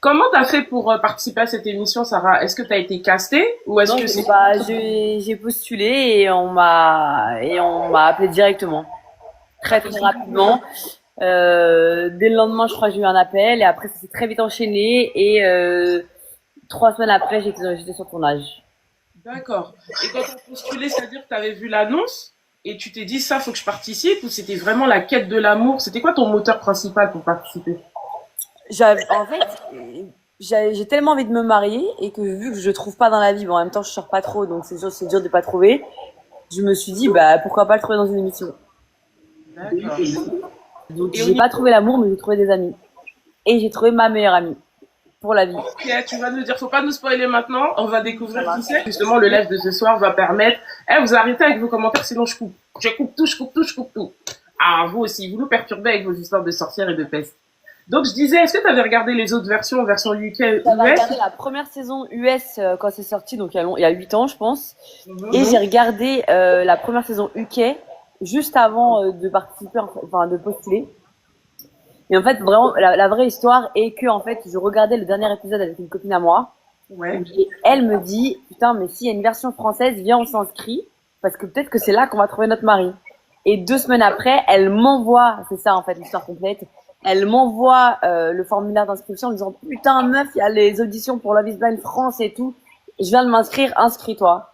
Comment t'as fait pour participer à cette émission, Sarah? Est-ce que t'as été castée ou est-ce Non, que c'est... j'ai postulé et on m'a appelé directement, très très rapidement. Dès le lendemain, je crois que j'ai eu un appel et après ça s'est très vite enchaîné et 3 semaines après, j'étais sur tournage. D'accord. Et quand t'as postulé, c'est-à-dire que t'avais vu l'annonce et tu t'es dit ça, faut que je participe ou c'était vraiment la quête de l'amour? C'était quoi ton moteur principal pour participer? En fait, j'ai tellement envie de me marier et que vu que je trouve pas dans la vie, bon, en même temps je sors pas trop, donc c'est dur de pas trouver. Je me suis dit bah pourquoi pas le trouver dans une émission. D'accord. Donc Et au j'ai niveau... pas trouvé l'amour, mais j'ai trouvé des amis et j'ai trouvé ma meilleure amie pour la vie. Ok, tu vas nous dire, faut pas nous spoiler maintenant, on va Ça découvrir qui marche. c'est. Justement, le live de ce soir va permettre... Eh, vous arrêtez avec vos commentaires, sinon je coupe. Je coupe tout, je coupe tout, je coupe tout. Ah, vous aussi, vous nous perturbez avec vos histoires de sorcières et de peste. Donc je disais, est-ce que tu avais regardé les autres versions, version UK, J'avais US? regardé la première saison US quand c'est sorti, donc il y a 8 ans, je pense. Et Mhm. j'ai regardé la première saison UK juste avant de participer, enfin de postuler. Et en fait, vraiment, la vraie histoire est que en fait, je regardais le dernier épisode avec une copine à moi. Ouais. Et elle me dit, putain, mais s'il y a une version française, viens, on s'inscrit, parce que peut-être que c'est là qu'on va trouver notre mari. Et 2 semaines après, elle m'envoie, c'est ça en fait l'histoire complète, elle m'envoie le formulaire d'inscription en me disant, putain, meuf, il y a les auditions pour Love is Blind France et tout. Je viens de m'inscrire, inscris-toi.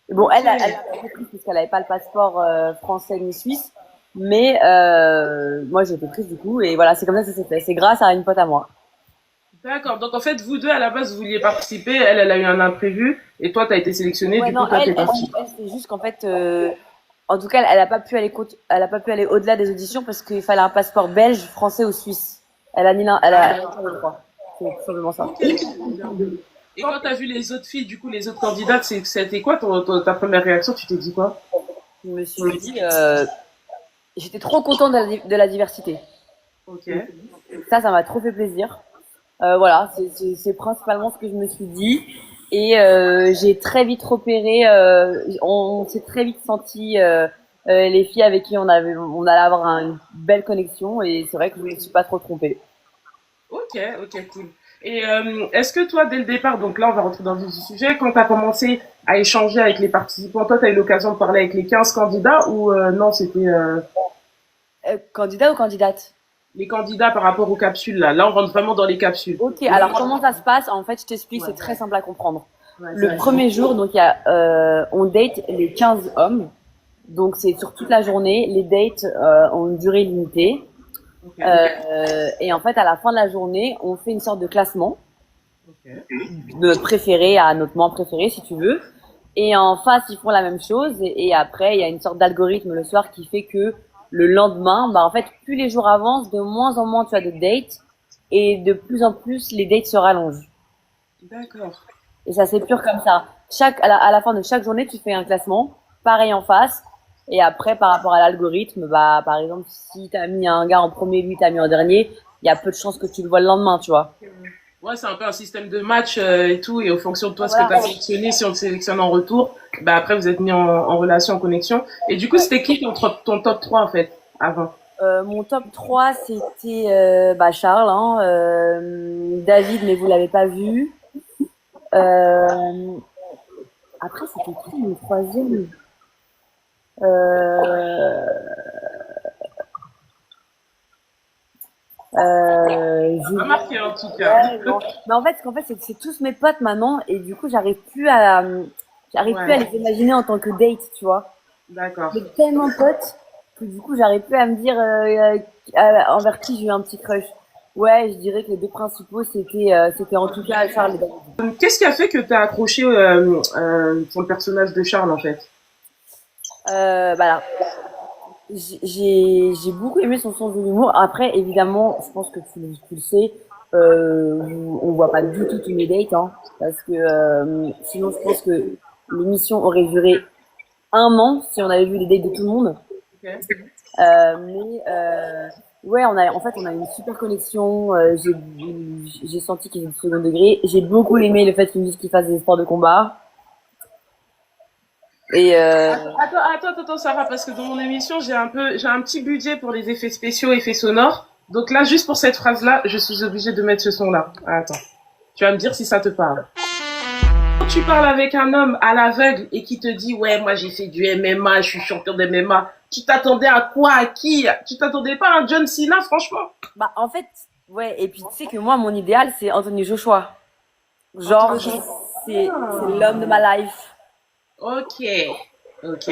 Et bon, Ok. elle a pas prise puisqu'elle avait pas le passeport français ni suisse. Mais moi, j'ai été prise du coup. Et voilà, c'est comme ça que ça s'est fait. C'est grâce à une pote à moi. D'accord. Donc en fait, vous deux à la base vous vouliez participer. Elle a eu un imprévu et toi t'as été sélectionné. Ouais, Du coup, non, toi t'es parti. c'est juste qu'en fait, en tout cas, elle a pas pu aller au-delà des auditions parce qu'il fallait un passeport belge, français ou suisse. Elle a ni l'un, elle a pas les trois. C'est tout simplement ça. Ok. Bien. Et quand t'as vu les autres filles, du coup les autres candidates, c'était quoi ta première réaction? Tu t'es dit quoi? Je me suis dit, j'étais trop contente de la diversité. Ok. Ça m'a trop fait plaisir. Voilà, c'est principalement ce que je me suis dit. Et j'ai très vite repéré, on s'est très vite senti les filles avec qui on allait avoir une belle connexion. Et c'est vrai que je ne me suis pas trop trompée. Ok, ok, cool. Et est-ce que toi, dès le départ, donc là on va rentrer dans le vif du sujet, quand tu as commencé à échanger avec les participants, toi tu as eu l'occasion de parler avec les 15 candidats ou non, c'était Candidat ou candidate? les candidats par rapport aux capsules là? Là on rentre vraiment dans les capsules. Ok, alors comment ça se passe? En fait, je t'explique, c'est très simple à comprendre. Ouais, Le premier jour, donc on date les 15 hommes. Donc c'est sur toute la journée. Les dates ont une durée limitée. ok, Et en fait, à la fin de la journée, on fait une sorte de classement ok. de notre préféré à notre moins préféré, si tu veux. Et en face, ils font la même chose. Et après, il y a une sorte d'algorithme le soir qui fait que le lendemain, bah en fait, plus les jours avancent, de moins en moins tu as de dates. Et de plus en plus, les dates se rallongent. D'accord. Et ça s'épure comme ça. À la fin de chaque journée, tu fais un classement. Pareil en face. Et après, par rapport à l'algorithme, bah, par exemple, si t'as mis un gars en premier, lui t'as mis en dernier, il y a peu de chances que tu le vois le lendemain, tu vois. Ouais, c'est un peu un système de match et tout, et en fonction de toi, ce que tu Voilà. as sélectionné, si on te sélectionne en retour, bah après vous êtes mis en relation, en connexion. Et du coup, c'était qui ton top 3 en fait, avant? Mon top 3 c'était bah, Charles, hein, David, mais vous l'avez pas vu. Euh, après, c'était qui le troisième? Euh, Ça m'a marqué en tout cas. Ouais, non. Mais en fait, c'est tous mes potes maintenant, et du coup, j'arrive plus à Ouais, les imaginer en tant que date, tu vois. d'accord. J'ai tellement de potes que du coup, j'arrive plus à me dire envers qui j'ai eu un petit crush. Ouais, je dirais que les deux principaux, c'était en tout cas Charles et David. Qu'est-ce qui a fait que tu as accroché pour le personnage de Charles en fait? Bah là, j'ai beaucoup aimé son sens de l'humour. Après, évidemment, je pense que tu le sais, on voit pas du tout tous les dates, hein, parce que sinon, je pense que l'émission aurait duré un an si on avait vu les dates de tout le monde. Ok. Mais ouais, on a une super connexion. J'ai senti qu'il était du second degré. J'ai beaucoup aimé le fait qu'il me dise qu'il fasse des sports de combat. Et Attends, Sarah, parce que dans mon émission, j'ai un petit budget pour les effets spéciaux, effets sonores. Donc là, juste pour cette phrase-là, je suis obligée de mettre ce son-là. Attends. Tu vas me dire si ça te parle. Quand tu parles avec un homme à l'aveugle et qui te dit, ouais, moi j'ai fait du MMA, je suis champion de MMA, tu t'attendais à quoi, à qui? Tu t'attendais pas à un John Cena, franchement? Bah, en fait, ouais, et puis tu sais que moi, mon idéal, c'est Anthony Joshua. Genre, c'est l'homme de ma life. Ok. Ok.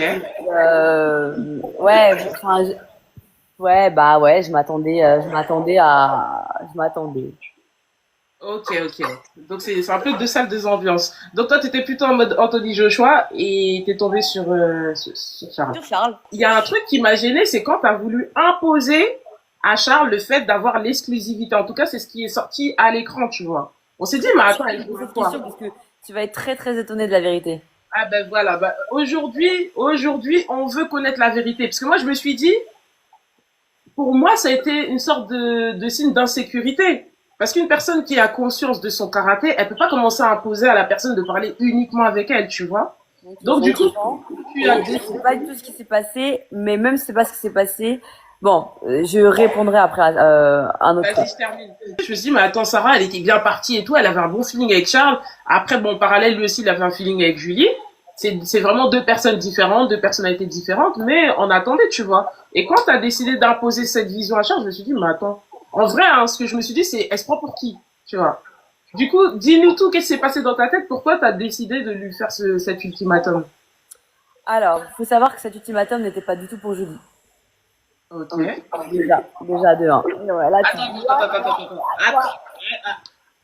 Ouais, enfin, ouais, bah ouais, je m'attendais. Ok, ok. Donc c'est un peu deux salles, deux ambiances. Donc toi, t'étais plutôt en mode Anthony Joshua et t'es tombé sur Charles. Sur Charles. Il y a un truc qui m'a gêné, c'est quand t'as voulu imposer à Charles le fait d'avoir l'exclusivité. En tout cas, c'est ce qui est sorti à l'écran, tu vois. On s'est dit, mais attends, il veut Cette quoi? question, parce que tu vas être très très étonné de la vérité. Ah ben voilà, bah, aujourd'hui, on veut connaître la vérité. Parce que moi, je me suis dit, pour moi, ça a été une sorte de signe d'insécurité. Parce qu'une personne qui a conscience de son karaté, elle peut pas commencer à imposer à la personne de parler uniquement avec elle, tu vois. Donc du coup, tu as Je sais pas du tout ce qui s'est passé, mais même si c'est pas ce qui s'est passé, bon, je répondrai après un autre. Vas-y, je termine. Je me suis dit, mais attends, Sarah, elle était bien partie et tout, elle avait un bon feeling avec Charles. Après, bon, en parallèle, lui aussi, il avait un feeling avec Julie. C'est vraiment deux personnes différentes, deux personnalités différentes, mais on attendait, tu vois. Et quand t'as décidé d'imposer cette vision à Charles, je me suis dit, mais attends. En vrai, hein, ce que je me suis dit, c'est, elle se prend pour qui, tu vois. Du coup, dis-nous tout, qu'est-ce qui s'est passé dans ta tête, pourquoi t'as décidé de lui faire cet ultimatum? Alors, faut savoir que cet ultimatum n'était pas du tout pour Julie. Ok. Déjà de un. Ouais, là,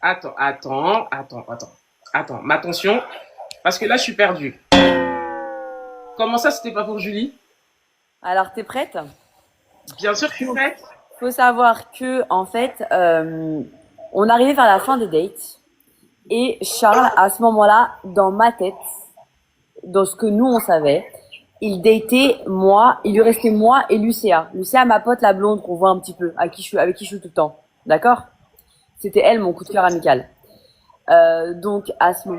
Attends, ma attention, parce que là, je suis perdue. Comment ça, c'était pas pour Julie? Alors, t'es prête? Bien sûr que je suis prête. Faut savoir que, en fait, on arrivait vers la fin des dates. Et Charles, à ce moment-là, dans ma tête, dans ce que nous, on savait, il datait moi, il lui restait moi et Lucéa. Lucéa, ma pote, la blonde qu'on voit un petit peu, avec qui je suis tout le temps. D'accord? C'était elle, mon coup de cœur amical. Donc,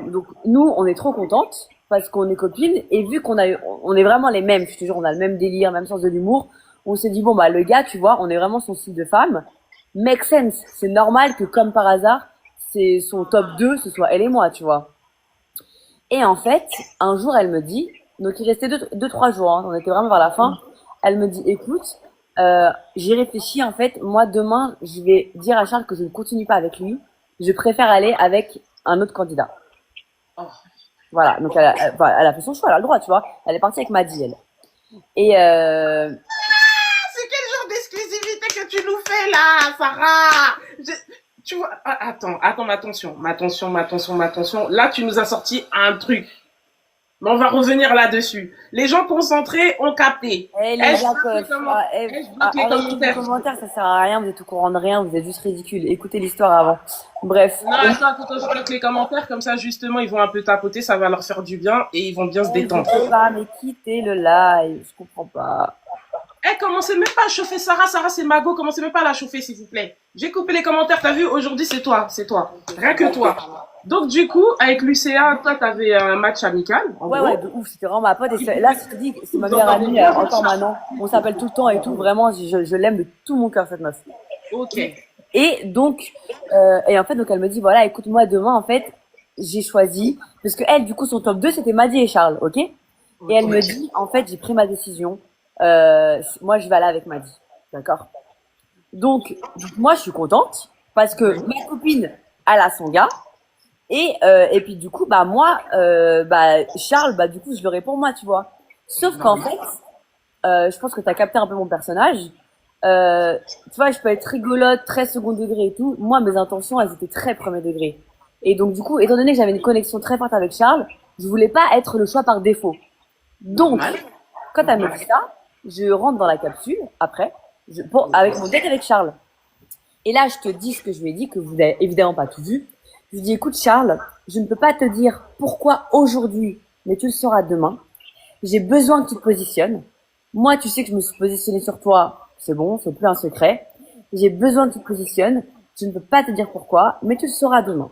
donc, nous, on est trop contentes parce qu'on est copines et vu on est vraiment les mêmes, je te jure, on a le même délire, même sens de l'humour. On s'est dit, bon, bah, le gars, tu vois, on est vraiment son style de femme. Make sense. C'est normal que, comme par hasard, c'est son top 2, ce soit elle et moi, tu vois. Et en fait, un jour, elle me dit, donc il restait deux, 3 jours, hein, on était vraiment vers la fin. Elle me dit, écoute, j'ai réfléchi, en fait, moi, demain, je vais dire à Charles que je ne continue pas avec lui. Je préfère aller avec un autre candidat. Oh. Voilà, donc elle a fait son choix, elle a le droit, tu vois. Elle est partie avec Maddy, elle. Et C'est quel genre d'exclusivité que tu nous fais là, Sarah? Tu vois, attends, ma attention. Là, tu nous as sorti un truc. Mais on va revenir là-dessus. Les gens concentrés ont capté. les commentaires, ça sert à rien, vous êtes au courant de rien, vous êtes juste ridicules. Écoutez l'histoire avant. Bref. Non, attends, je bloque les commentaires, comme ça, justement, ils vont un peu tapoter, ça va leur faire du bien et ils vont bien se détendre. Je sais pas, mais quittez le live, je comprends pas. Commencez même pas à chauffer Sarah. Sarah, c'est Mago. Commencez même pas à la chauffer, s'il vous plaît. J'ai coupé les commentaires. T'as vu, aujourd'hui, c'est toi. Rien que toi. Donc, du coup, avec Lucéa, toi, t'avais un match amical. Ouais, de ouf. C'était vraiment ma pote. Et là, je te dis, c'est ma meilleure amie, encore maintenant. On s'appelle tout le temps et tout. Vraiment, je l'aime de tout mon cœur, cette meuf. Ok. Et donc, en fait, donc elle me dit, voilà, écoute, moi, demain, en fait, j'ai choisi, parce que elle, du coup, son top 2, c'était Maddy et Charles, ok? Et elle me dit, en fait, j'ai pris ma décision. Moi, je vais aller avec Maddy. D'accord? Donc, moi, je suis contente parce que ma copine, elle a son gars. Et puis, du coup, bah, moi, Charles, bah, du coup, je le réponds moi, tu vois. Sauf qu'en fait, je pense que t'as capté un peu mon personnage. Tu vois, je peux être rigolote, très second degré et tout. Moi, mes intentions, elles étaient très premier degré. Et donc, du coup, étant donné que j'avais une connexion très forte avec Charles, je voulais pas être le choix par défaut. Donc, quand elle me dit ça, je rentre dans la capsule, après, avec mon date avec Charles. Et là, je te dis ce que je lui ai dit, que vous n'avez évidemment pas tout vu. Je lui dis, écoute Charles, je ne peux pas te dire pourquoi aujourd'hui, mais tu le sauras demain. J'ai besoin que tu te positionnes. Moi, tu sais que je me suis positionnée sur toi, c'est bon, c'est plus un secret. J'ai besoin que tu te positionnes. Je ne peux pas te dire pourquoi, mais tu le sauras demain.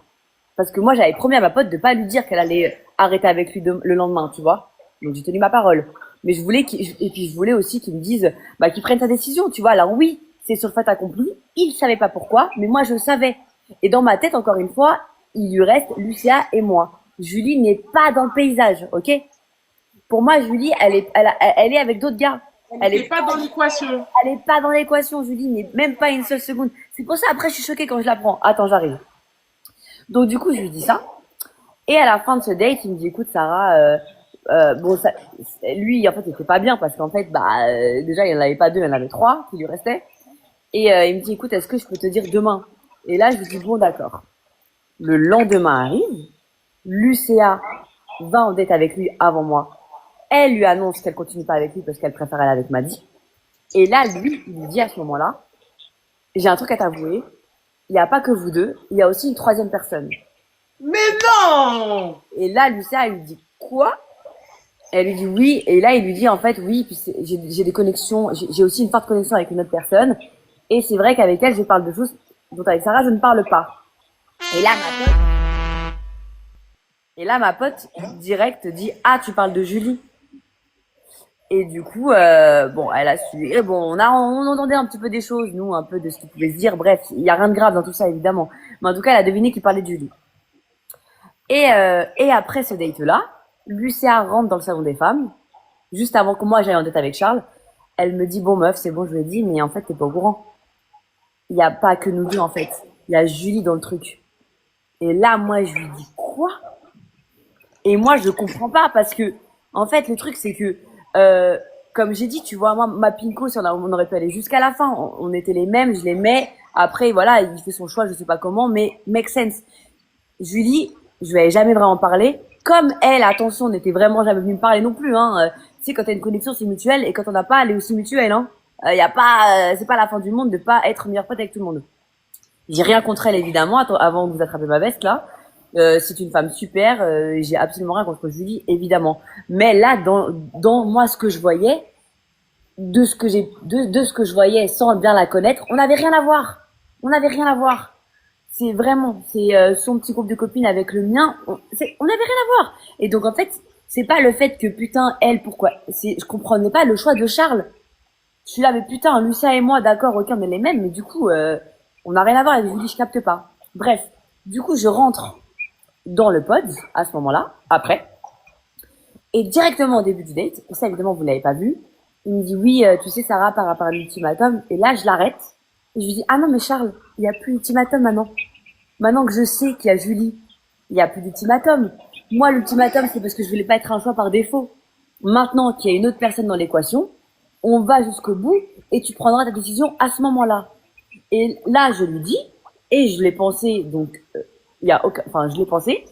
Parce que moi, j'avais promis à ma pote de pas lui dire qu'elle allait arrêter avec lui le lendemain, tu vois. Donc, j'ai tenu ma parole. Mais je voulais et puis je voulais aussi qu'il me dise, bah, qu'il prenne sa décision, tu vois. Alors oui, c'est sur le fait accompli. Il savait pas pourquoi, mais moi je savais. Et dans ma tête, encore une fois, il lui reste Lucia et moi. Julie n'est pas dans le paysage, ok? Pour moi, Julie, elle est avec d'autres gars. Elle est pas dans l'équation. Elle est pas dans l'équation, Julie, mais même pas une seule seconde. C'est pour ça, après, je suis choquée quand je la prends. Attends, j'arrive. Donc, du coup, je lui dis ça. Et à la fin de ce date, il me dit, écoute, Sarah, bon, ça, lui, en fait, il était pas bien parce qu'en fait, déjà, il en avait pas deux, il en avait trois qui lui restaient. Et il me dit, écoute, est-ce que je peux te dire demain? Et là, je lui dis, bon, d'accord. Le lendemain arrive, Lucia va en date avec lui avant moi. Elle lui annonce qu'elle continue pas avec lui parce qu'elle préfère aller avec Maddy. Et là, lui, il lui dit à ce moment-là, j'ai un truc à t'avouer. Il n'y a pas que vous deux, il y a aussi une troisième personne. Mais non! Et là, Lucia, elle lui dit quoi? Elle lui dit oui. Et là, il lui dit en fait oui. Puis j'ai des connexions. J'ai aussi une forte connexion avec une autre personne. Et c'est vrai qu'avec elle, je parle de choses dont avec Sarah, je ne parle pas. Et là, ma pote direct dit ah, tu parles de Julie. Et du coup, bon, elle a su. Et bon, on entendait un petit peu des choses, nous, un peu de ce qu'il pouvait se dire. Bref, il y a rien de grave dans tout ça, évidemment. Mais en tout cas, elle a deviné qu'il parlait de Julie. Et après ce date-là, Lucia rentre dans le salon des femmes, juste avant que moi j'aille en date avec Charles. Elle me dit, bon meuf, c'est bon, je lui ai dit, mais en fait, t'es pas au courant. Il y a pas que nous deux, en fait. Il y a Julie dans le truc. Et là, moi, je lui dis, quoi? Et moi, je comprends pas, parce que, en fait, le truc, c'est que, comme j'ai dit, tu vois, moi, ma Pinko, si on aurait pu aller jusqu'à la fin. On était les mêmes, je l'aimais. Après, voilà, il fait son choix, je sais pas comment, mais make sense. Julie, je lui avais jamais vraiment parlé. Comme elle, attention, n'était vraiment jamais venue me parler non plus, hein. Tu sais, quand t'as une connexion, c'est mutuel, et quand on n'a pas, elle est aussi mutuelle, hein. Y a pas, c'est pas la fin du monde de pas être meilleure pote avec tout le monde. J'ai rien contre elle, évidemment, avant de vous attraper ma veste, là. C'est une femme super, j'ai absolument rien contre Julie, évidemment. Mais là, dans moi, ce que je voyais, de ce que je voyais sans bien la connaître, on n'avait rien à voir. On n'avait rien à voir. C'est son petit groupe de copines avec le mien, on n'avait rien à voir. Et donc en fait, c'est pas le fait que putain elle pourquoi, je comprenais pas le choix de Charles. Je suis là mais putain Lucia et moi d'accord ok on est les mêmes mais du coup on n'a rien à voir avec Julie je capte pas. Bref, du coup je rentre dans le pod à ce moment-là après et directement au début du date, et ça évidemment vous l'avez pas vu, il me dit oui tu sais Sarah par rapport à l'ultimatum et là je l'arrête. Et je lui dis, ah non, mais Charles, il n'y a plus d'ultimatum maintenant. Maintenant que je sais qu'il y a Julie, il n'y a plus d'ultimatum. Moi, l'ultimatum, c'est parce que je voulais pas être un choix par défaut. Maintenant qu'il y a une autre personne dans l'équation, on va jusqu'au bout et tu prendras ta décision à ce moment-là. Et là, je lui dis, et je l'ai pensé, donc, je l'ai pensé.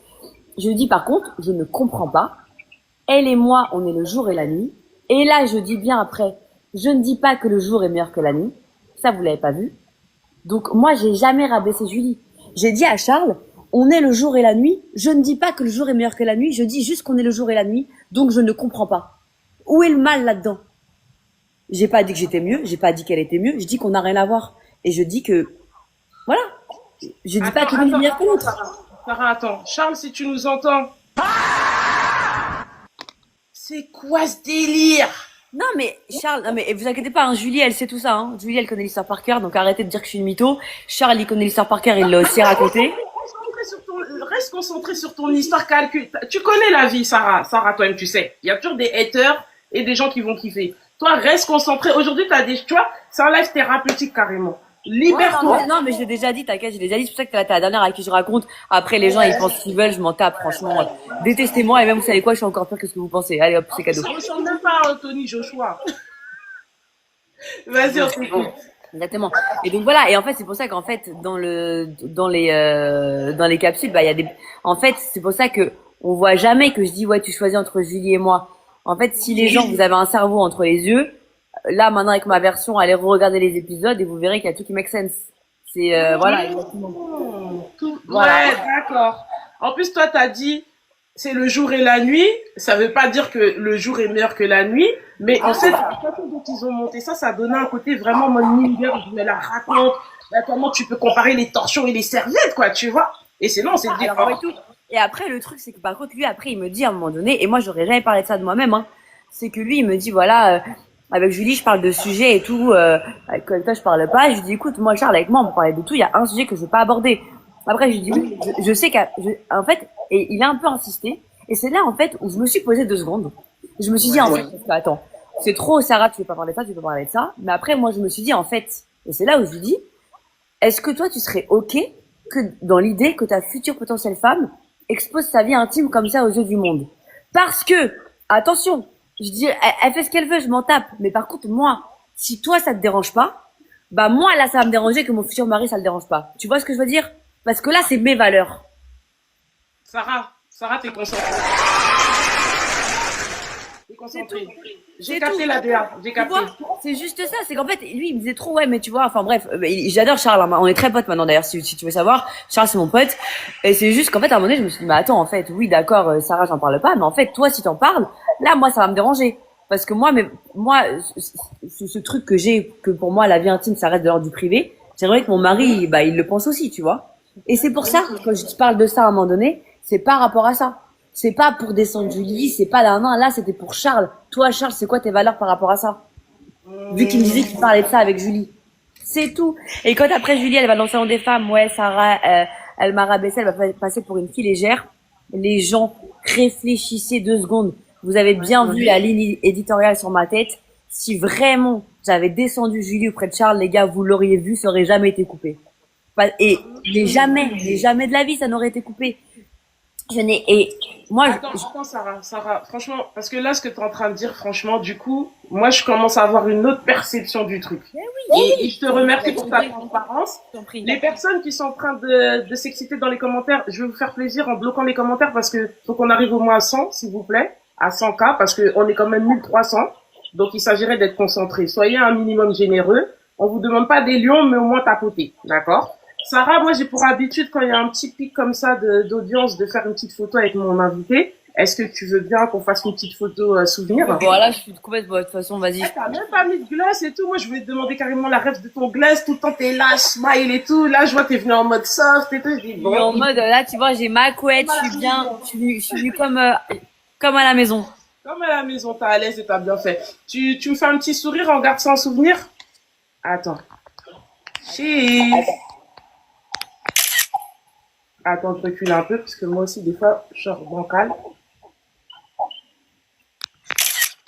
Je lui dis, par contre, je ne comprends pas. Elle et moi, on est le jour et la nuit. Et là, je dis bien après, je ne dis pas que le jour est meilleur que la nuit. Ça, vous l'avez pas vu. Donc, moi, j'ai jamais rabaissé Julie. J'ai dit à Charles, on est le jour et la nuit. Je ne dis pas que le jour est meilleur que la nuit. Je dis juste qu'on est le jour et la nuit. Donc, je ne comprends pas. Où est le mal là-dedans? J'ai pas dit que j'étais mieux. J'ai pas dit qu'elle était mieux. Je dis qu'on n'a rien à voir. Et je dis que, voilà. Je dis pas qu'il est meilleur que l'autre. Sarah, attends. Charles, si tu nous entends. C'est quoi ce délire? Non mais Charles, non mais vous inquiétez pas, hein, Julie elle sait tout ça, hein. Julie elle connaît l'histoire par cœur, donc arrêtez de dire que je suis une mytho. Charles il connaît l'histoire par cœur, il l'a aussi raconté. Reste concentré sur ton histoire, calcul. Tu connais la vie, Sarah. Sarah, toi-même, tu sais. Il y a toujours des haters et des gens qui vont kiffer. Toi, reste concentré. Aujourd'hui, tu vois, c'est un live thérapeutique carrément. Libère-toi. Ouais, non, mais je l'ai déjà dit, t'inquiète, je l'ai déjà dit. C'est pour ça que t'es la dernière à qui je raconte. Après, les gens, ils pensent ce qu'ils veulent, je m'en tape, franchement. Détestez-moi, et même, vous savez quoi, je suis encore pire que ce que vous pensez. Allez, hop, c'est cadeau. Ça ressemble même pas à Anthony Joshua. Vas-y, on t'écoute. Exactement. Et donc voilà. Et en fait, c'est pour ça qu'en fait, dans les capsules, il y a en fait, c'est pour ça que on voit jamais que je dis, ouais, tu choisis entre Julie et moi. En fait, si les gens, vous avez un cerveau entre les yeux, là, maintenant, avec ma version, allez regarder les épisodes et vous verrez qu'il y a tout qui make sense. C'est, voilà, exactement. Voilà. Ouais, d'accord. En plus, toi, t'as dit, c'est le jour et la nuit. Ça veut pas dire que le jour est meilleur que la nuit. Mais en fait, la façon dont ils ont monté ça, ça donnait un côté vraiment mon univers. Je me la raconte. Comment tu peux comparer les torsions et les serviettes, quoi, tu vois. Et c'est non, c'est différent. Et après, le truc, c'est que par contre, lui, après, il me dit à un moment donné, et moi, j'aurais jamais parlé de ça de moi-même, hein, c'est que lui, il me dit, voilà, avec Julie, je parle de sujets et tout. Avec toi, je parle pas. Je lui dis, écoute, moi, Charles, avec moi, on peut parler de tout. Il y a un sujet que je veux pas aborder. Après, je lui dis, oui, je sais en fait, et il a un peu insisté. Et c'est là, en fait, où je me suis posé 2 secondes. Je me suis dit, en fait, parce que, attends, c'est trop, Sarah, tu veux pas parler de ça, tu veux pas parler de ça. Mais après, moi, je me suis dit, en fait, et c'est là où je lui dis, est-ce que toi, tu serais OK que dans l'idée que ta future potentielle femme expose sa vie intime comme ça aux yeux du monde? Parce que, attention, je dis, elle fait ce qu'elle veut, je m'en tape. Mais par contre, moi, si toi, ça te dérange pas, bah moi, là, ça va me déranger que mon futur mari, ça le dérange pas. Tu vois ce que je veux dire? Parce que là, c'est mes valeurs. Sarah, t'es concentrée. T'es concentrée. J'ai C'est capté tout. la DA, j'ai Tu capté. vois, c'est juste ça. C'est qu'en fait, lui, il me disait trop, ouais, mais tu vois, enfin bref, j'adore Charles. Hein, on est très potes maintenant, d'ailleurs, si tu veux savoir. Charles, c'est mon pote. Et c'est juste qu'en fait, à un moment donné, je me suis dit, mais attends, en fait, oui, d'accord, Sarah, j'en parle pas, mais en fait, toi, si t'en parles, là, moi, ça va me déranger. Parce que moi, ce truc que j'ai, que pour moi, la vie intime, ça reste de l'ordre du privé. J'aimerais que mon mari, bah, il le pense aussi, tu vois. Et c'est pour ça, quand je te parle de ça à un moment donné, c'est par rapport à ça. C'est pas pour descendre Julie, c'est pas là, non, là, c'était pour Charles. Toi, Charles, c'est quoi tes valeurs par rapport à ça? Vu qu'il me disait qu'il parlait de ça avec Julie. C'est tout. Et quand après Julie, elle va dans le salon des femmes, ouais, Sarah, elle m'a rabaissé, elle va passer pour une fille légère. Les gens, réfléchissez 2 secondes. Vous avez bien vu la ligne éditoriale sur ma tête. Si vraiment j'avais descendu Julie auprès de Charles, les gars, vous l'auriez vu, ça aurait jamais été coupé. Et mais jamais de la vie, ça n'aurait été coupé. Moi, Attends, Sarah, franchement, parce que là, ce que tu es en train de dire, franchement, du coup, moi, je commence à avoir une autre perception du truc. Et je te remercie pour ta transparence. Les personnes qui sont en train de s'exciter dans les commentaires, je vais vous faire plaisir en bloquant les commentaires parce que faut qu'on arrive au moins à 100, s'il vous plaît, à 100K, parce qu'on est quand même 1300. Donc, il s'agirait d'être concentré. Soyez un minimum généreux. On vous demande pas des lions, mais au moins tapoter. D'accord? Sarah, moi, j'ai pour habitude, quand il y a un petit pic comme ça d'audience, de faire une petite photo avec mon invité. Est-ce que tu veux bien qu'on fasse une petite photo souvenir? voilà, je suis complètement, de toute façon, vas-y. T'as même pas mis de glace et tout. Moi, je voulais te demander carrément la ref de ton glace. Tout le temps, t'es là, smile et tout. Là, je vois que t'es venu en mode soft et tout. Je dis, bon. En mode, là, tu vois, j'ai ma couette, je suis bien, je suis venue comme à la maison. Comme à la maison, t'es à l'aise et t'as bien fait. Tu me fais un petit sourire, on garde ça en souvenir? Attends. Cheese. Attends, je recule un peu, parce que moi aussi, des fois, je sors bancal.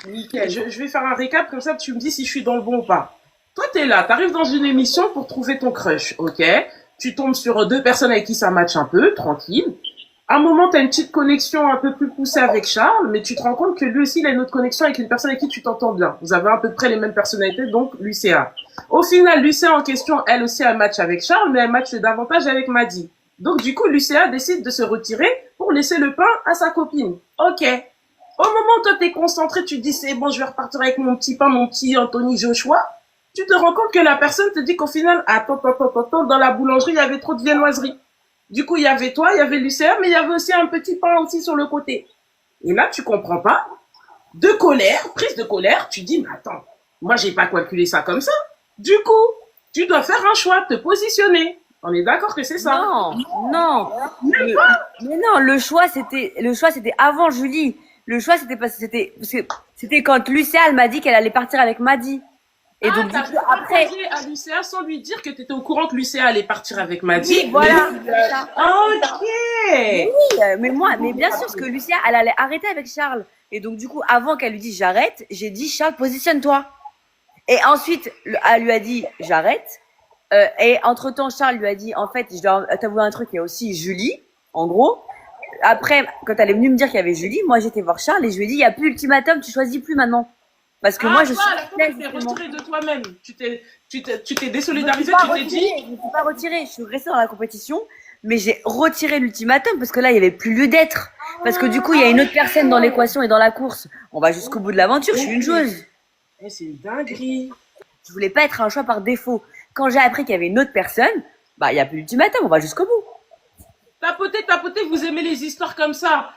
Nickel. Je vais faire un récap, comme ça, tu me dis si je suis dans le bon ou pas. Toi, t'es là, t'arrives dans une émission pour trouver ton crush, ok? Tu tombes sur 2 personnes avec qui ça match un peu, tranquille. À un moment, t'as une petite connexion un peu plus poussée avec Charles, mais tu te rends compte que lui aussi, il a une autre connexion avec une personne avec qui tu t'entends bien. Vous avez à peu près les mêmes personnalités, donc Lucéa. Au final, Lucéa en question, elle aussi, elle match avec Charles, mais elle match davantage avec Maddy. Donc, du coup, Lucéa décide de se retirer pour laisser le pain à sa copine. Ok. Au moment où toi, t'es concentré, tu te dis, c'est bon, je vais repartir avec mon petit pain, mon petit Anthony Joshua. Tu te rends compte que la personne te dit qu'au final, attends, dans la boulangerie, il y avait trop de viennoiserie. Du coup, il y avait toi, il y avait Lucéa, mais il y avait aussi un petit pain aussi sur le côté. Et là, tu comprends pas. De colère, prise de colère, tu dis, mais attends, moi, j'ai pas calculé ça comme ça. Du coup, tu dois faire un choix, te positionner. On est d'accord que c'est ça? Non. Mais non, le choix, c'était avant Julie. Le choix, c'était quand Lucéa, elle m'a dit qu'elle allait partir avec Maddy. Et donc, du coup, après, à Lucéa sans lui dire que tu étais au courant que Lucéa allait partir avec Maddy. Oui, voilà. Ok. Oui, mais bien sûr, parce que Lucéa, elle allait arrêter avec Charles. Et donc, du coup, avant qu'elle lui dise j'arrête, j'ai dit Charles, positionne-toi. Et ensuite, elle lui a dit j'arrête. Et entre-temps, Charles lui a dit en fait, je dois t'avouer un truc, il y a aussi Julie, en gros. Après, quand elle est venue me dire qu'il y avait Julie, moi j'étais voir Charles et je lui ai dit il n'y a plus ultimatum, tu choisis plus maintenant. Parce que moi je suis. Tu t'es retirée de toi-même. Tu t'es désolidarisée, tu t'es dit. Je ne suis pas retirée, je suis restée dans la compétition, mais j'ai retiré l'ultimatum parce que là il n'y avait plus lieu d'être. Parce que du coup il y a une autre personne dans l'équation et dans la course. On va jusqu'au bout de l'aventure, je suis une joueuse. C'est une dinguerie. Je voulais pas être un choix par défaut. Quand j'ai appris qu'il y avait une autre personne, bah il n'y a plus d'ultimatum, on va jusqu'au bout. Tapoter, vous aimez les histoires comme ça.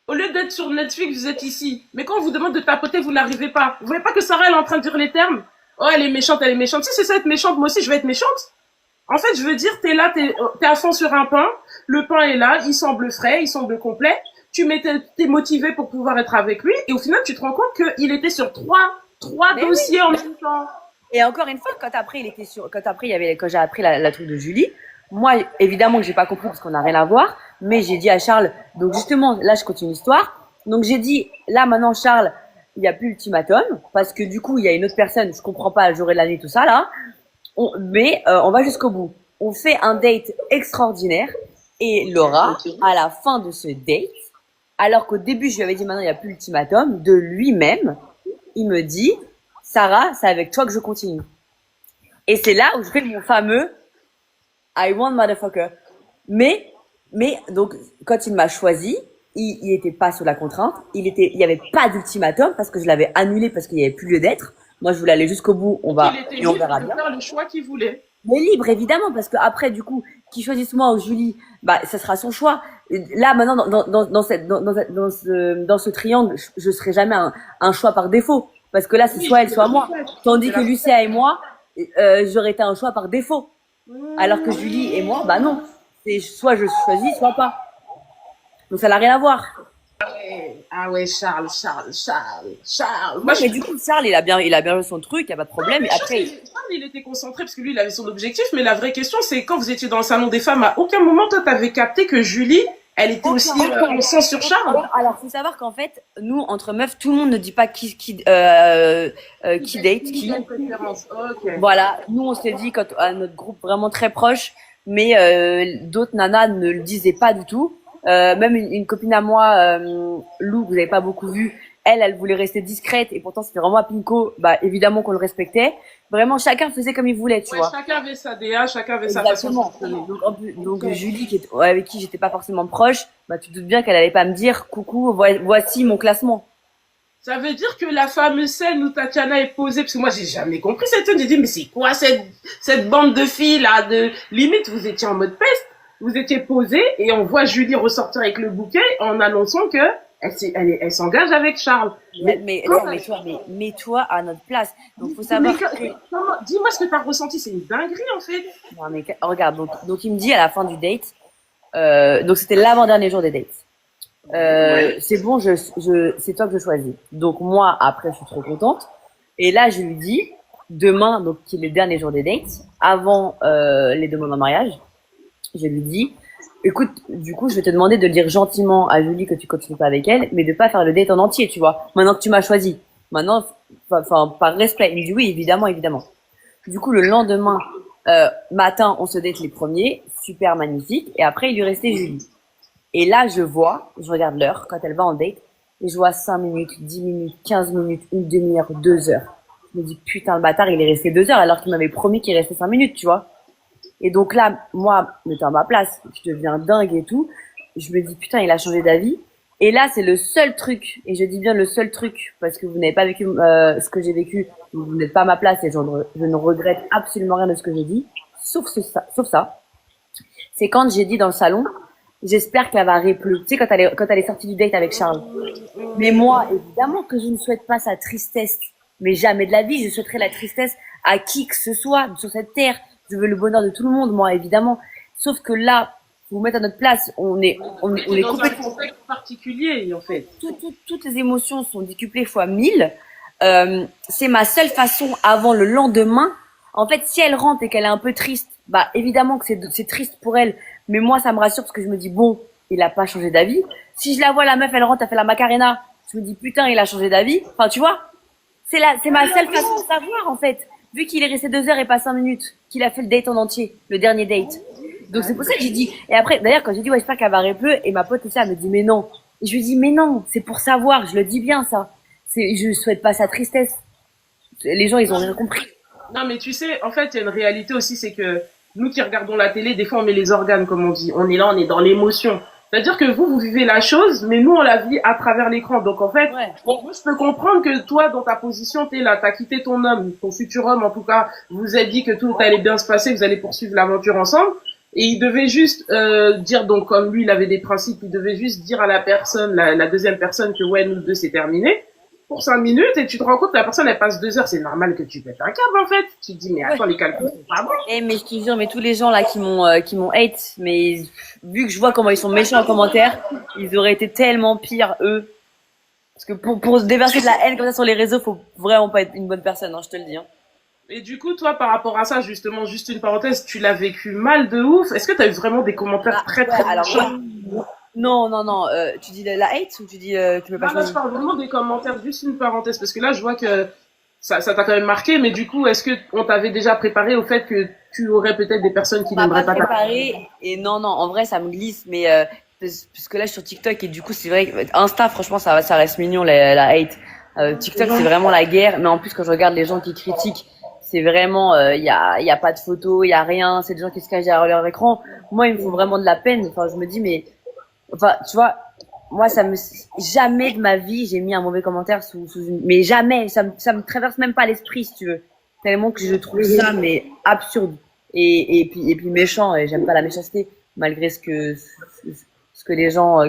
Au lieu d'être sur Netflix, vous êtes ici. Mais quand on vous demande de tapoter, vous n'arrivez pas. Vous voyez pas que Sarah, elle est en train de dire les termes? Oh, elle est méchante. Si c'est ça être méchante, moi aussi, je vais être méchante. En fait, je veux dire, t'es là, t'es à fond sur un pain. Le pain est là, il semble frais, il semble complet. T'es motivé pour pouvoir être avec lui. Et au final, tu te rends compte qu'il était sur 3 Mais dossiers oui. en même temps. Et encore une fois, quand j'ai appris la truc de Julie, moi, évidemment que j'ai pas compris parce qu'on n'a rien à voir, mais j'ai dit à Charles, donc justement, là, je continue l'histoire. Donc, j'ai dit, là, maintenant, Charles, il n'y a plus ultimatum parce que du coup, il y a une autre personne, je comprends pas le jour et la nuit, tout ça, là. On va jusqu'au bout. On fait un date extraordinaire et Laura, à la fin de ce date, alors qu'au début, je lui avais dit maintenant, il n'y a plus ultimatum, de lui-même, il me dit, Sarah, c'est avec toi que je continue. Et c'est là où je fais mon fameux I want motherfucker. Mais, donc, quand il m'a choisi, il était pas sous la contrainte. Il y avait pas d'ultimatum parce que je l'avais annulé parce qu'il y avait plus lieu d'être. Moi, je voulais aller jusqu'au bout. Il était Et on libre verra de bien. faire le choix qu'il voulait. Mais libre, évidemment, parce que après, du coup, qu'il choisisse moi ou Julie, bah, ça sera son choix. Là, maintenant, dans ce triangle, je serai jamais un choix par défaut. Parce que là, c'est Oui, soit je elle, suis soit moi. d'accord. Tandis C'est que la- Lucia et moi, j'aurais été un choix par défaut. Alors que Julie et moi, bah non. C'est soit je choisis, soit pas. Donc ça n'a rien à voir. Ah ouais, Charles. Moi, Non, mais du coup, Charles, il a bien joué son truc, y a pas de problème. Et après, Charles, il était concentré parce que lui, il avait son objectif. Mais la vraie question, c'est quand vous étiez dans le salon des femmes, à aucun moment, toi, t'avais capté que Julie, elle était aussi en sang sur Charles. alors, faut savoir qu'en fait, nous, entre meufs, tout le monde ne dit pas qui date, qui. Ok. Voilà, nous, on s'est dit quand à notre groupe vraiment très proche, mais d'autres nanas ne le disaient pas du tout. Même une copine à moi, Lou, que vous n'avez pas beaucoup vu, elle voulait rester discrète et pourtant c'était vraiment à Pinko. Bah évidemment qu'on le respectait. Vraiment, chacun faisait comme il voulait, tu Ouais, vois. chacun avait sa DA, chacun avait sa façon de Exactement. fonctionner. Donc Julie, avec qui j'étais pas forcément proche, bah tu te doutes bien qu'elle allait pas me dire, coucou, voici mon classement. Ça veut dire que la fameuse scène où Tatiana est posée, parce que moi j'ai jamais compris cette scène, j'ai dit mais c'est quoi cette bande de filles là, de limite vous étiez en mode peste, vous étiez posée et on voit Julie ressortir avec le bouquet en annonçant que elle s'engage avec Charles. Mets-toi à notre place. Donc faut savoir Dis-moi ce que t'as ressenti, c'est une dinguerie en fait. non, mais regarde, donc il me dit à la fin du date, donc c'était l'avant-dernier jour des dates. Ouais. C'est bon, c'est toi que je choisis. Donc moi, après, je suis trop contente. Et là, je lui dis, demain, donc qui est le dernier jour des dates, avant les demandes en mariage, je lui dis, écoute, du coup, je vais te demander de le dire gentiment à Julie que tu continues pas avec elle, mais de pas faire le date en entier, tu vois. Maintenant que tu m'as choisi. Maintenant, enfin, par respect. Il me dit oui, évidemment, évidemment. Du coup, le lendemain matin, on se date les premiers, super magnifique. Et après, il lui restait Julie. Et là, je regarde l'heure quand elle va en date, et je vois 5 minutes, 10 minutes, 15 minutes, une demi-heure, 2 heures. Je me dis, putain, le bâtard, il est resté 2 heures alors qu'il m'avait promis qu'il restait 5 minutes, tu vois. Et donc là, moi, mettant à ma place, je deviens dingue et tout. Je me dis, putain, il a changé d'avis. Et là, c'est le seul truc, et je dis bien le seul truc, parce que vous n'avez pas vécu ce que j'ai vécu, vous n'êtes pas à ma place, et je ne regrette absolument rien de ce que j'ai dit, sauf ça. C'est quand j'ai dit dans le salon, j'espère qu'elle va répleu. Tu sais, quand elle est sortie du date avec Charles. Mais moi, évidemment que je ne souhaite pas sa tristesse. Mais jamais de la vie, je souhaiterais la tristesse à qui que ce soit sur cette terre. Je veux le bonheur de tout le monde, moi, évidemment. Sauf que là, vous mettre à notre place, on est Dans un contexte particulier en fait. toutes les émotions sont décuplées fois 1000. C'est ma seule façon avant le lendemain. En fait, si elle rentre et qu'elle est un peu triste, bah évidemment que c'est triste pour elle, mais moi ça me rassure parce que je me dis bon, il a pas changé d'avis. Si je la vois la meuf, elle rentre, elle fait la Macarena, je me dis putain, il a changé d'avis. Enfin, tu vois, c'est ma seule façon de savoir en fait. Vu qu'il est resté 2 heures et pas 5 minutes, qu'il a fait le date en entier, le dernier date. Donc c'est pour ça que j'ai dit. Et après, d'ailleurs, quand j'ai dit ouais, j'espère qu'elle va répleu, et ma pote aussi, elle me dit mais non. Et je lui dis mais non, c'est pour savoir, je le dis bien ça. Je souhaite pas sa tristesse. Les gens, ils ont rien compris. Non, mais tu sais, en fait, il y a une réalité aussi, c'est que nous qui regardons la télé, des fois, on met les organes, comme on dit. On est là, on est dans l'émotion. C'est-à-dire que vous vivez la chose, mais nous, on la vit à travers l'écran. Donc, en fait, Ouais. bon, moi, je peux comprendre que toi, dans ta position, t'es là, t'as quitté ton homme, ton futur homme, en tout cas, vous avez dit que tout allait bien se passer, que vous allez poursuivre l'aventure ensemble. Et il devait juste dire, donc, comme lui, il avait des principes, il devait juste dire à la personne, la deuxième personne, que ouais, nous deux, c'est terminé. Pour 5 minutes, et tu te rends compte que la personne, elle passe 2 heures, c'est normal que tu pètes un câble, en fait. Tu te dis, mais attends, les calculs sont pas bons. Eh, mais je te jure, mais tous les gens là qui m'ont hate, mais vu que je vois comment ils sont méchants en commentaire, ils auraient été tellement pires, eux. Parce que pour déverser de la haine comme ça sur les réseaux, faut vraiment pas être une bonne personne, hein, je te le dis. Hein. Et du coup, toi, par rapport à ça, justement, juste une parenthèse, tu l'as vécu mal de ouf. Est-ce que tu as eu vraiment des commentaires très, Ouais, très alors méchants? non. Tu dis la hate ou tu dis tu peux pas Ah, là, je choisir? parle vraiment des commentaires, juste une parenthèse, parce que là, je vois que ça t'a quand même marqué, mais du coup, est-ce que on t'avait déjà préparé au fait que tu aurais peut-être des personnes qui On m'a pas n'aimeraient pas ta... préparé et non, en vrai, ça me glisse, mais puisque là, je suis sur TikTok et du coup, c'est vrai que Insta, franchement, ça reste mignon, la hate. TikTok, c'est vraiment la guerre, mais en plus, quand je regarde les gens qui critiquent, c'est vraiment, y a pas de photos, y a rien, c'est des gens qui se cachent derrière leur écran. Moi, il me faut vraiment de la peine. Enfin, je me dis, mais, enfin, tu vois, moi, jamais de ma vie, j'ai mis un mauvais commentaire sous une, mais jamais, ça me traverse même pas l'esprit, si tu veux. Tellement que je trouve ça, mais absurde. Et puis méchant, et j'aime pas la méchanceté, malgré ce que les gens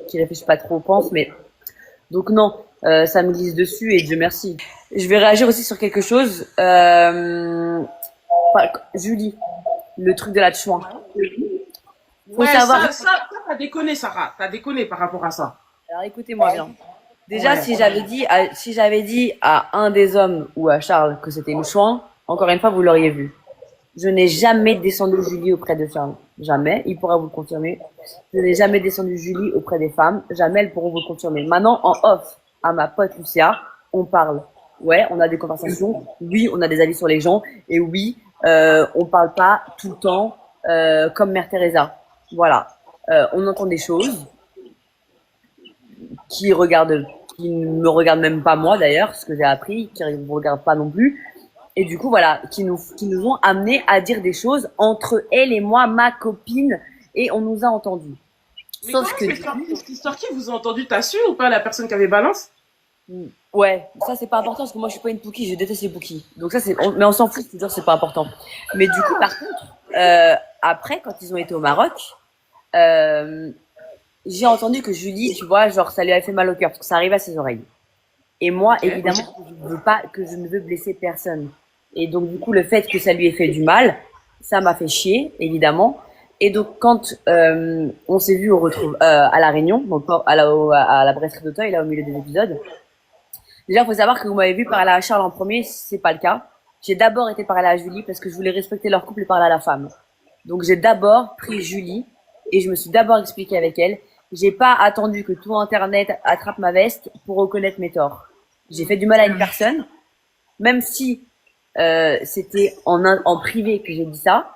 qui réfléchissent pas trop pensent, mais donc non, ça me glisse dessus et Dieu merci. Je vais réagir aussi sur quelque chose. Julie, le truc de la chouin. Faut Ouais, savoir. t'as déconné, Sarah. T'as déconné par rapport à ça. Alors écoutez-moi bien. Déjà, Ouais. si j'avais dit à un des hommes ou à Charles que c'était une chouin, encore une fois, vous l'auriez vu. Je n'ai jamais descendu Julie auprès de Charles. Jamais. Il pourra vous le confirmer. Je n'ai jamais descendu Julie auprès des femmes. Jamais elles pourront vous le confirmer. Maintenant, en off, à ma pote Lucia, on parle. Ouais, on a des conversations. Oui, on a des avis sur les gens. Et oui, on parle pas tout le temps comme Mère Teresa. Voilà. On entend des choses qui ne me regardent même pas moi d'ailleurs, ce que j'ai appris, qui ne me regardent pas non plus. Et du coup, voilà, qui nous ont amené à dire des choses entre elle et moi, ma copine, et on nous a entendus. Mais Sauf comment que, c'est sorti cette histoire qui vous a entendu? T'as su ou pas la personne qui avait balance? ouais, ça c'est pas important parce que moi je suis pas une Pookie, je déteste les Pookies. Donc ça mais on s'en fout, c'est-à-dire c'est pas important. Mais du coup, par contre, après, quand ils ont été au Maroc, euh, j'ai entendu que Julie, tu vois, genre ça lui avait fait mal au cœur parce que ça arrive à ses oreilles. Et moi, Ok. évidemment, que je ne veux blesser personne. Et donc, du coup, le fait que ça lui ait fait du mal, ça m'a fait chier, évidemment. Et donc, quand on s'est vu à la Réunion, donc à la brasserie d'Auteuil, là au milieu des épisodes, déjà, il faut savoir que vous m'avez vu parler à Charles en premier, c'est pas le cas. J'ai d'abord été parler à Julie parce que je voulais respecter leur couple et parler à la femme. Donc, j'ai d'abord pris Julie et je me suis d'abord expliqué avec elle. J'ai pas attendu que tout Internet attrape ma veste pour reconnaître mes torts. J'ai fait du mal à une personne, même si c'était en privé que j'ai dit ça.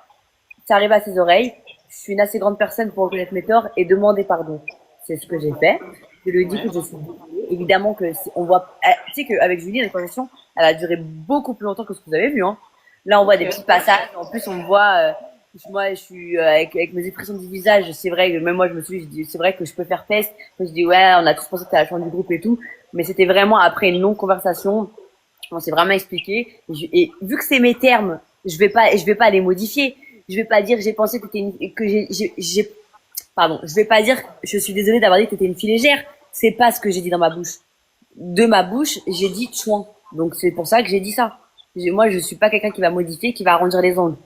Ça arrive à ses oreilles. Je suis une assez grande personne pour reconnaître mes torts et demander pardon. C'est ce que j'ai fait. Je lui ai dit que je suis évidemment que on voit, tu sais qu'avec Julie, la conversation, elle a duré beaucoup plus longtemps que ce que vous avez vu. Hein. Là, on voit des petits passages. En plus, on voit. Moi, je suis avec mes expressions du visage. C'est vrai que même moi, je me suis dit, c'est vrai que je peux faire peste. Je dis ouais, on a tous pensé que t'es la chambre du groupe et tout, mais c'était vraiment après une longue conversation. On s'est vraiment expliqué. Et vu que c'est mes termes, je vais pas les modifier. Je vais pas dire j'ai pensé que t'étais que pardon. Je vais pas dire je suis désolée d'avoir dit que t'étais une fille légère. C'est pas ce que j'ai dit dans ma bouche. De ma bouche, j'ai dit chouin. Donc c'est pour ça que j'ai dit ça. Moi, je suis pas quelqu'un qui va modifier, qui va arrondir les angles.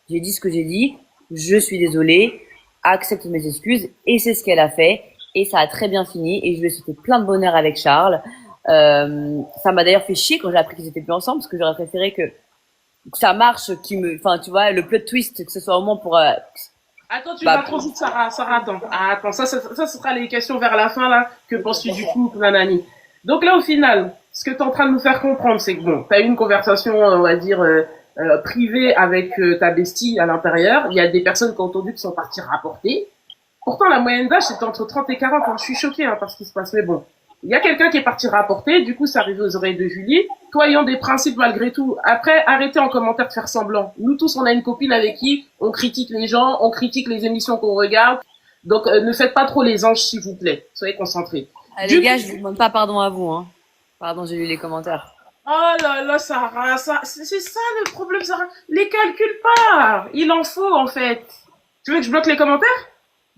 J'ai dit ce que j'ai dit. Je suis désolée. Accepte mes excuses. Et c'est ce qu'elle a fait. Et ça a très bien fini. Et je lui ai souhaité plein de bonheur avec Charles. Ça m'a d'ailleurs fait chier quand j'ai appris qu'ils étaient plus ensemble parce que j'aurais préféré que ça marche, enfin, tu vois, le plot twist, que ce soit au moins pour, Attends, tu vas trop vite, Sarah. Sarah, attends. Ah, attends, ça, ce sera les questions vers la fin, là. Que penses-tu du couple, nanani? Donc là, au final, ce que tu es en train de nous faire comprendre, c'est que bon, tu as eu une conversation, on va dire, privée avec ta bestie à l'intérieur. Il y a des personnes qui ont entendu qui sont parties rapporter. Pourtant, la moyenne d'âge, c'est entre 30 et 40 ans. Je suis choquée hein, par ce qui se passe. Mais bon, il y a quelqu'un qui est parti rapporter. Du coup, ça arrive aux oreilles de Julie. Toi, ayant des principes malgré tout. Après, arrêtez en commentaire de faire semblant. Nous tous, on a une copine avec qui on critique les gens, on critique les émissions qu'on regarde. Donc, ne faites pas trop les anges, s'il vous plaît. Soyez concentrés. les gars, je vous demande pas pardon à vous, hein. Pardon, j'ai lu les commentaires. Oh là là, Sarah, c'est ça le problème, Sarah. Les calcule pas. Il en faut, en fait. Tu veux que je bloque les commentaires?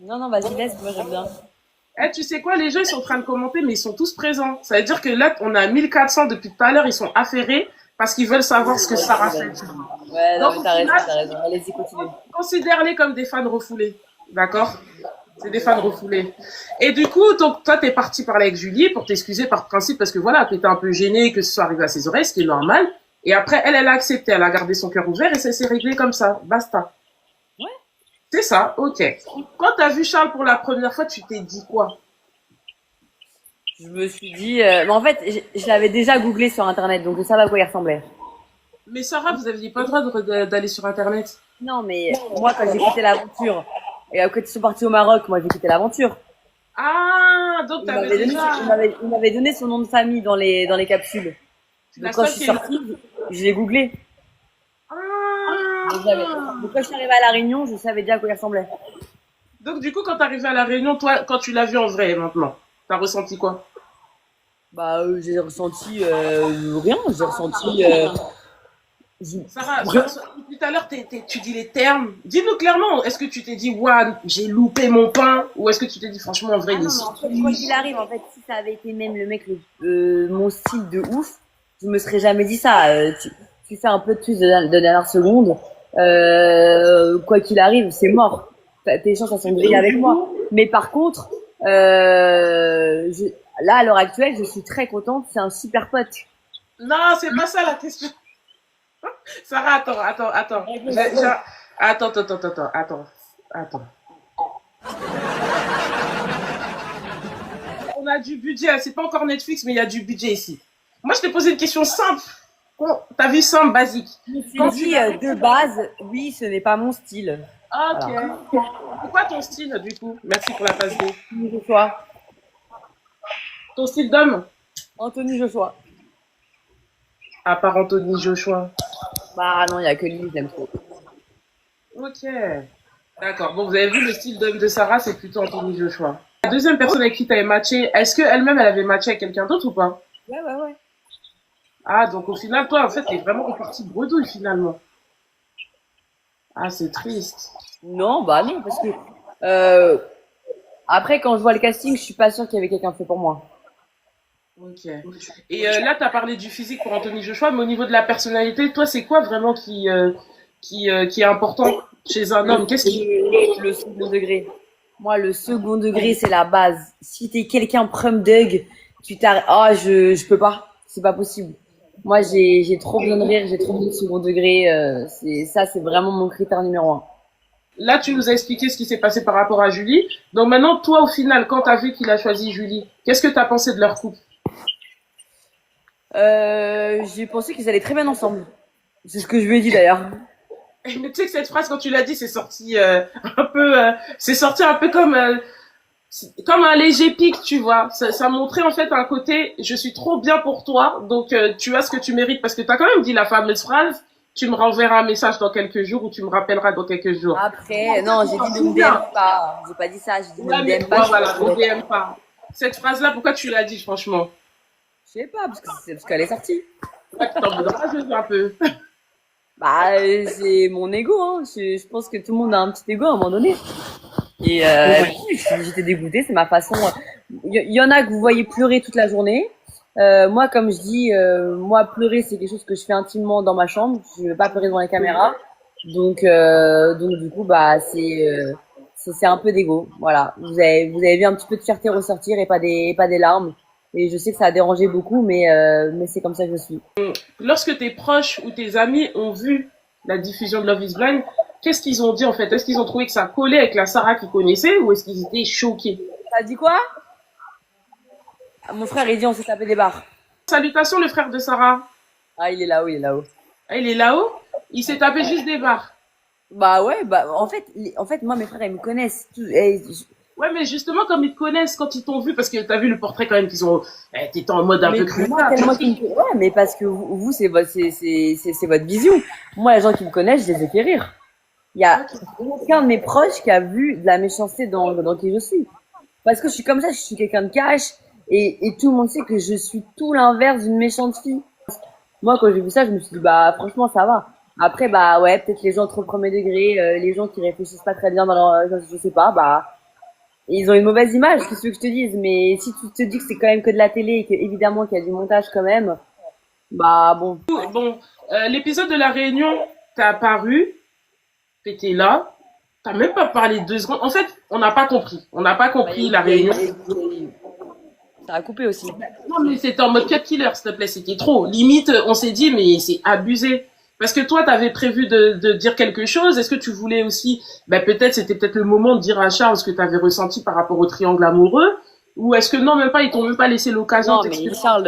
Non, vas-y, laisse, moi j'aime bien. Eh, tu sais quoi, les gens, ils sont en train de commenter, mais ils sont tous présents. Ça veut dire que là, on a 1400 depuis tout à l'heure, ils sont affairés parce qu'ils veulent savoir ce que Sarah fait. Ouais, non, Donc, mais t'as raison. Allez-y, continue. considère-les comme des fans refoulés. D'accord? C'est des fans refoulés. Et du coup, donc, toi, t'es parti parler avec Julie pour t'excuser par principe parce que voilà, t'étais un peu gênée que ce soit arrivé à ses oreilles, ce qui est normal. Et après, elle a accepté, elle a gardé son cœur ouvert et ça s'est réglé comme ça. Basta. Ouais. C'est ça, ok. Quand t'as vu Charles pour la première fois, tu t'es dit quoi? Je me suis dit, mais en fait, je l'avais déjà googlé sur internet, donc je savais à quoi il ressemblait. Mais Sarah, vous aviez pas le droit d'aller sur Internet. Non, mais moi, quand j'ai quitté l'aventure, et quand ils sont partis au Maroc, moi, j'ai quitté l'aventure. Ah, donc Il t'avais m'avait donné, déjà... il m'avait donné son nom de famille dans les capsules. La Donc quand je seule suis qui est... sortie, je l'ai googlé. Donc, Ah. donc quand je suis arrivée à La Réunion, je savais déjà à quoi il ressemblait. Donc du coup, quand t'es arrivé à La Réunion, toi, quand tu l'as vu en vrai maintenant, t'as ressenti quoi? Bah, j'ai ressenti rien. J'ai ressenti Sarah, rien. tout à l'heure, tu dis les termes. Dis-nous clairement, est-ce que tu t'es dit, waouh, j'ai loupé mon pain? Ou est-ce que tu t'es dit, franchement, en vrai, Ah il est non, mais en fait, quoi qu'il arrive, en fait, si ça avait été même le mec, mon style de ouf, je me serais jamais dit ça. Tu fais un peu de twist de dernière seconde, quoi qu'il arrive, c'est mort. Tes chances, elles sont grillées avec moi. Mais par contre, là, à l'heure actuelle, je suis très contente. C'est un super pote. Non, c'est pas ça la question. Sarah, attends. Attends. On a du budget, c'est pas encore Netflix, mais il y a du budget ici. Moi, je t'ai posé une question simple. T'as vu simple, basique. Je me suis Quand dit, de base, oui, ce n'est pas mon style. Ok. Voilà. C'est quoi ton style, du coup? Merci pour la passe D. Anthony Joshua. Ton style d'homme? Anthony Joshua. À part Anthony Joshua. Bah non, il y a que lui, j'aime trop. Ok. D'accord. Bon, vous avez vu le style d'homme de Sarah, c'est plutôt Anthony Joshua. La deuxième personne avec qui t'avais matché, est-ce qu'elle-même, elle avait matché avec quelqu'un d'autre ou pas? Ouais. Ah, donc au final, toi, en fait, t'es vraiment reparti bredouille, finalement. Ah, c'est triste. Non, bah non, parce que après, quand je vois le casting, je suis pas sûre qu'il y avait quelqu'un fait pour moi. Ok. Et là, t'as parlé du physique pour Anthony Joshua, mais au niveau de la personnalité, toi, c'est quoi vraiment qui est important chez un homme? Qu'est-ce qui... Le second degré. Moi, le second degré, c'est la base. Si t'es quelqu'un prum dug, tu t'arrêtes. Ah, je peux pas. C'est pas possible. Moi, j'ai trop besoin de rire, j'ai trop besoin de second degré. C'est vraiment mon critère numéro un. Là, tu nous as expliqué ce qui s'est passé par rapport à Julie. Donc maintenant, toi, au final, quand t'as vu qu'il a choisi Julie, qu'est-ce que t'as pensé de leur couple? J'ai pensé qu'ils allaient très bien ensemble. C'est ce que je lui ai dit d'ailleurs. Mais tu sais que cette phrase, quand tu l'as dit, c'est sorti un peu, c'est sorti un peu comme un léger pic, tu vois. Ça montrait en fait un côté, je suis trop bien pour toi, donc tu as ce que tu mérites, parce que tu as quand même dit la fameuse phrase, tu me renverras un message dans quelques jours ou tu me rappelleras dans quelques jours. Après, non, j'ai dit ne me DM pas. J'ai pas dit ça, j'ai dit ne Ouais, me mais DM pas. voilà, ne DM pas. Cette phrase-là, pourquoi tu l'as dit, franchement? Je sais pas, parce qu'elle est sortie. Ouais, tu t'en voudras juste un peu. Bah, c'est mon ego, hein. Je pense que tout le monde a un petit ego à un moment donné. Et j'étais dégoûtée, c'est ma façon. Il y en a que vous voyez pleurer toute la journée. Moi, comme je dis, moi pleurer c'est quelque chose que je fais intimement dans ma chambre. Je vais pas pleurer devant les caméras. Donc du coup, bah c'est un peu d'ego. Voilà. Vous avez vu un petit peu de fierté ressortir et pas des larmes. Et je sais que ça a dérangé beaucoup, mais c'est comme ça que je suis. Lorsque tes proches ou tes amis ont vu la diffusion de Love is Blind, qu'est-ce qu'ils ont dit en fait? Est-ce qu'ils ont trouvé que ça collait avec la Sarah qu'ils connaissaient ou est-ce qu'ils étaient choqués? T'as dit quoi? Mon frère, il dit on s'est tapé des barres. Salutations le frère de Sarah. Ah, il est là-haut, il est là-haut. Ah, il est là-haut. Il s'est tapé juste des barres. Bah ouais, bah en fait, moi mes frères ils me connaissent. Ouais, mais justement comme ils te connaissent quand ils t'ont vu, parce que t'as vu le portrait quand même qu'ils ont, t'étais en mode un peu cru. Ouais, mais parce que vous c'est votre vision. Moi les gens qui me connaissent, je les ai fait rire. Il y a aucun de mes proches qui a vu de la méchanceté dans qui je suis. Parce que je suis comme ça, je suis quelqu'un de cash et tout le monde sait que je suis tout l'inverse d'une méchante fille. Moi quand j'ai vu ça, je me suis dit bah franchement ça va. Après bah ouais, peut-être les gens trop premier degré, les gens qui réfléchissent pas très bien dans leur je sais pas, bah ils ont une mauvaise image, qu'est-ce que je te dise, mais si tu te dis que c'est quand même que de la télé et que évidemment qu'il y a du montage quand même, bah bon. Bon, l'épisode de la Réunion, t'as apparu, t'étais là. T'as même pas parlé 2 secondes. En fait, on n'a pas compris. On n'a pas Bah, compris la réunion. ça a coupé aussi. Non, mais c'était en mode cut killer, s'il te plaît. C'était trop. Limite, on s'est dit, mais c'est abusé. Parce que toi, t'avais prévu de dire quelque chose. Est-ce que tu voulais aussi, ben peut-être, c'était peut-être le moment de dire à Charles ce que t'avais ressenti par rapport au triangle amoureux. Ou est-ce que non, même pas, ils t'ont même pas laissé l'occasion Non, de mais t'exprimer. Charles,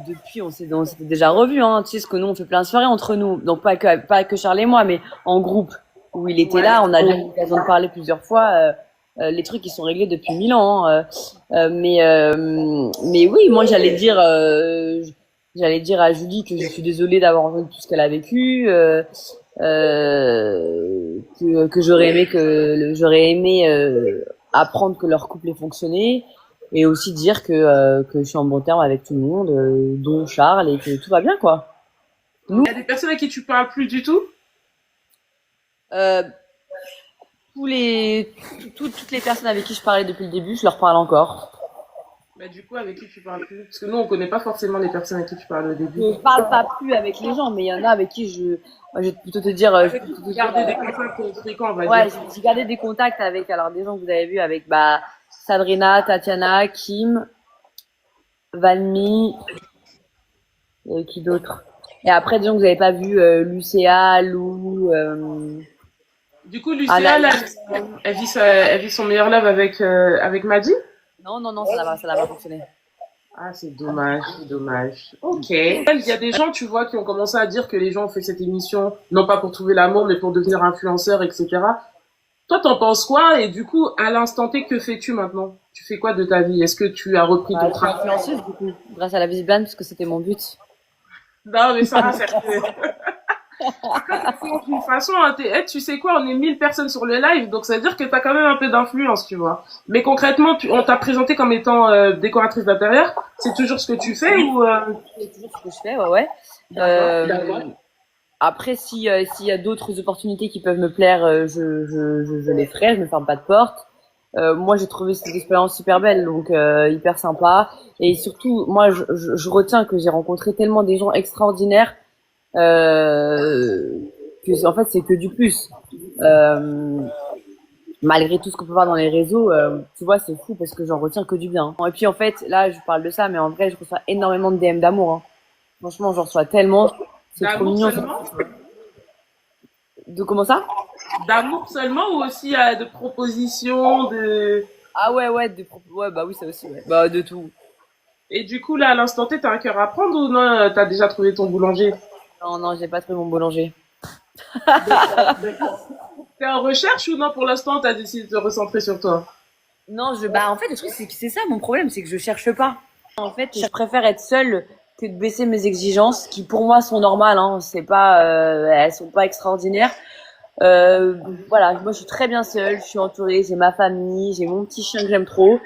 depuis, on s'était déjà revus, hein. Tu sais ce que nous, on fait plein de soirées entre nous. Donc, pas que Charles et moi, mais en groupe, où il était Ouais. là. On a déjà eu l'occasion de parler plusieurs fois. Les trucs, ils sont réglés depuis 1000 ans, hein. Mais oui, moi, j'allais dire à Julie que je suis désolée d'avoir vu tout ce qu'elle a vécu, que j'aurais aimé apprendre que leur couple ait fonctionné, et aussi dire que je suis en bon terme avec tout le monde, dont Charles, et que tout va bien, quoi. Nous, Il y a des personnes à qui tu parles plus du tout? euh, toutes les personnes avec qui je parlais depuis le début, je leur parle encore. Bah, du coup, avec qui tu parles plus? Parce que nous, on connaît pas forcément les personnes avec qui tu parles au début. Je parle pas plus avec les gens, mais il y en a avec qui je vais plutôt te dire, Garder des contacts fréquents, on va ouais, dire. j'ai gardé des contacts avec, alors des gens que vous avez vus avec, bah, Sabrina, Tatiana, Kim, Valmy, qui d'autre? Et après, des gens que vous n'avez pas vus, Lucéa, Lou, Du coup, Lucia, là, Anaïs. elle vit son meilleur love avec Maddy? Non, non, non, ça n'a pas fonctionné. Ah, c'est dommage, c'est dommage. Ok. Il y a des gens, tu vois, qui ont commencé à dire que les gens ont fait cette émission, non pas pour trouver l'amour, mais pour devenir influenceur, etc. Toi, t'en penses quoi? Et du coup, à l'instant T, que fais-tu maintenant? Tu fais quoi de ta vie? Est-ce que tu as repris ton Je suis travail? influenceuse, du coup, grâce à la Visiblane, parce que c'était mon but. Non, mais ça, c'est d'une façon, hein, tu sais quoi, on est 1000 personnes sur le live, donc ça veut dire que t'as quand même un peu d'influence, tu vois. Mais concrètement, on t'a présenté comme étant décoratrice d'intérieur. C'est toujours ce que tu fais ou C'est toujours ce que je fais, ouais, ouais. D'accord. Après, s'il y a d'autres opportunités qui peuvent me plaire, je les ferai, je me ferme pas de porte. Moi, j'ai trouvé cette expérience super belle, donc hyper sympa. Et surtout, moi, je retiens que j'ai rencontré tellement des gens extraordinaires, que en fait, c'est que du plus. Malgré tout ce qu'on peut voir dans les réseaux, tu vois, c'est fou parce que j'en retiens que du bien. Et puis en fait, là, je parle de ça, mais en vrai, je reçois énormément de DM d'amour, hein. Franchement, j'en reçois tellement. C'est trop D'amour mignon. seulement? De comment ça? D'amour seulement ou aussi de propositions, de... Ah ouais, ouais, ouais, bah oui, ça aussi, ouais. Bah, de tout. Et du coup, là, à l'instant T, t'as un cœur à prendre ou non, t'as déjà trouvé ton boulanger? Non, non, j'ai pas trouvé mon boulanger. T'es en recherche ou non, pour l'instant, t'as décidé de te recentrer sur toi? Non, bah, en fait, le truc, c'est que c'est ça mon problème, c'est que je cherche pas. En fait, je préfère être seule que de baisser mes exigences, qui pour moi sont normales, hein. C'est pas, elles sont pas extraordinaires. Voilà, moi, je suis très bien seule, je suis entourée, j'ai ma famille, j'ai mon petit chien que j'aime trop.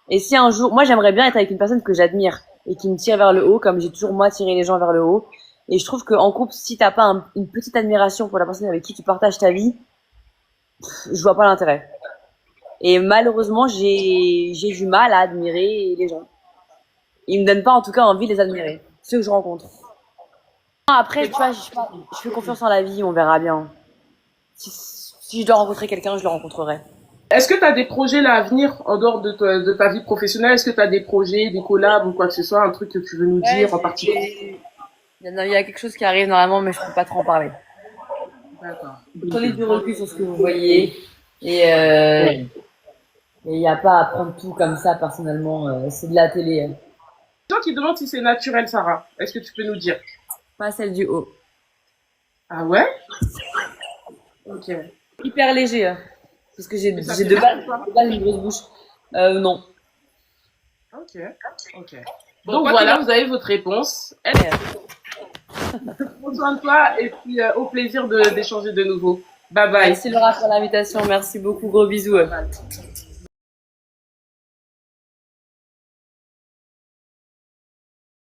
Et si un jour, moi, j'aimerais bien être avec une personne que j'admire et qui me tire vers le haut, comme j'ai toujours moi tiré les gens vers le haut. Et je trouve qu'en couple, si t'as pas une petite admiration pour la personne avec qui tu partages ta vie, je vois pas l'intérêt. Et malheureusement, j'ai du mal à admirer les gens. Ils me donnent pas, en tout cas, envie de les admirer. Ceux que je rencontre. Après, tu vois, je fais confiance en la vie, on verra bien. Si je dois rencontrer quelqu'un, je le rencontrerai. Est-ce que t'as des projets là à venir en dehors de ta vie professionnelle? Est-ce que t'as des projets, des collabs ou quoi que ce soit, un truc que tu veux nous dire en particulier? Il y a quelque chose qui arrive normalement, mais je peux pas trop en parler. D'accord. Prenez du recul sur ce que vous voyez. Et il n'y a pas à prendre tout comme ça personnellement. C'est de la télé. Les gens qui demandent si c'est naturel, Sarah. Est-ce que tu peux nous dire? Pas celle du haut. Ah ouais? Ok. Hyper léger. Parce que j'ai Ça fait de mal, base une grosse bouche. Non. Ok. Ok. Donc voilà, vous avez votre réponse. Prends soin de toi et puis au plaisir d'échanger de nouveau. Bye bye. Merci Laura pour l'invitation. Merci beaucoup. Gros bisous.